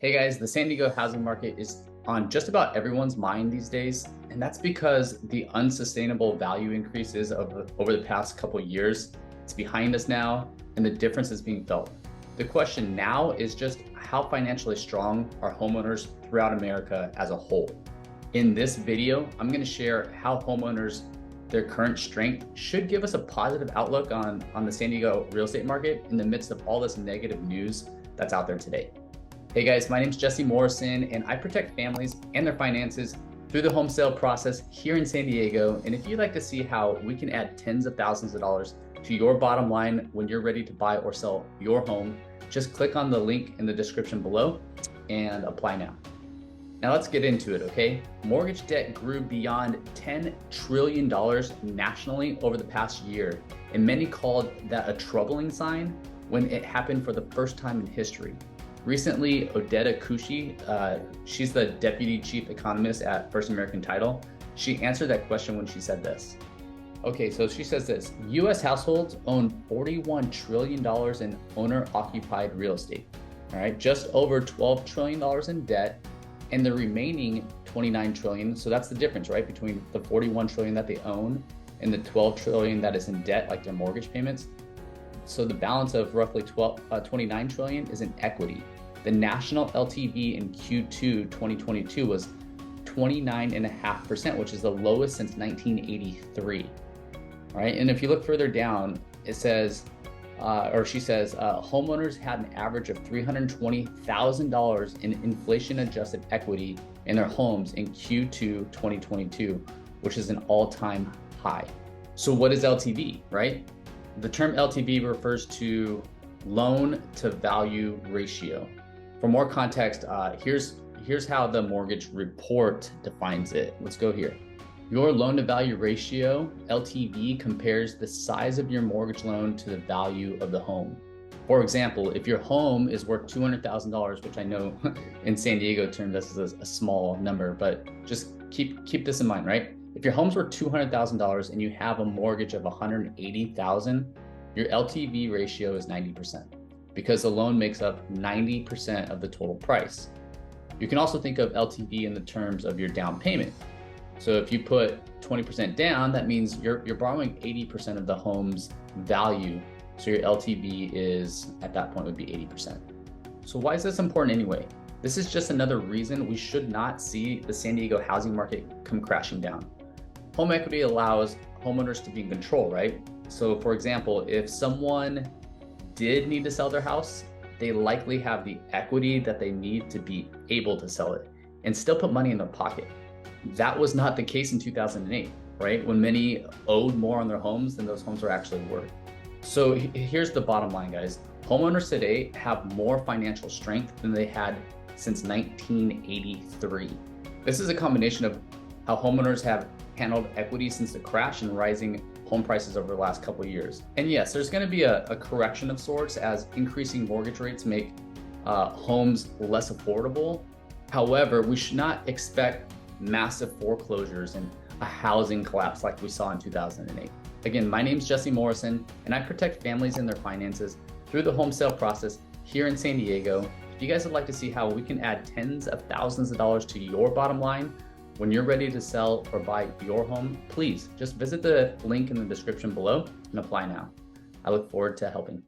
Hey guys, the San Diego housing market is on just about everyone's mind these days, and that's because the unsustainable value increases over the past couple of years, it's behind us now, and the difference is being felt. The question now is just how financially strong are homeowners throughout America as a whole? In this video, I'm going to share how homeowners, their current strength should give us a positive outlook on the San Diego real estate market in the midst of all this negative news that's out there today. Hey guys, my name is Jesse Morrison, and I protect families and their finances through the home sale process here in San Diego. And if you'd like to see how we can add tens of thousands of dollars to your bottom line when you're ready to buy or sell your home, just click on the link in the description below and apply now. Now let's get into it, okay? Mortgage debt grew beyond $10 trillion nationally over the past year, and many called that a troubling sign when it happened for the first time in history. Recently, Odetta Kushi, she's the deputy chief economist at First American Title. She answered that question when she said this. Okay, so she says this: U.S. households own $41 trillion in owner-occupied real estate. All right, just over $12 trillion in debt, and the remaining $29 trillion. So that's the difference, right, between the $41 trillion that they own and the $12 trillion that is in debt, like their mortgage payments. So the balance of roughly $29 trillion is in equity. The national LTV in Q2 2022 was 29.5%, which is the lowest since 1983. Right? And if you look further down, it says, she says, homeowners had an average of $320,000 in inflation-adjusted equity in their homes in Q2 2022, which is an all-time high. So what is LTV, right? The term LTV refers to loan to value ratio. For more context, here's how the mortgage report defines it. Let's go here. Your loan to value ratio, LTV, compares the size of your mortgage loan to the value of the home. For example, if your home is worth $200,000, which I know in San Diego terms this is a small number, but just keep this in mind, right? If your home's worth $200,000 and you have a mortgage of $180,000, your LTV ratio is 90% because the loan makes up 90% of the total price. You can also think of LTV in the terms of your down payment. So if you put 20% down, that means you're borrowing 80% of the home's value. So your LTV is, at that point, would be 80%. So why is this important anyway? This is just another reason we should not see the San Diego housing market come crashing down. Home equity allows homeowners to be in control, right? So for example, if someone did need to sell their house, they likely have the equity that they need to be able to sell it and still put money in their pocket. That was not the case in 2008, right? When many owed more on their homes than those homes were actually worth. So here's the bottom line, guys. Homeowners today have more financial strength than they had since 1983. This is a combination of how homeowners have handled equity since the crash and rising home prices over the last couple of years. And yes, there's going to be a correction of sorts as increasing mortgage rates make homes less affordable. However, we should not expect massive foreclosures and a housing collapse like we saw in 2008. Again, my name's Jesse Morrison, and I protect families and their finances through the home sale process here in San Diego. If you guys would like to see how we can add tens of thousands of dollars to your bottom line when you're ready to sell or buy your home, please just visit the link in the description below and apply now. I look forward to helping.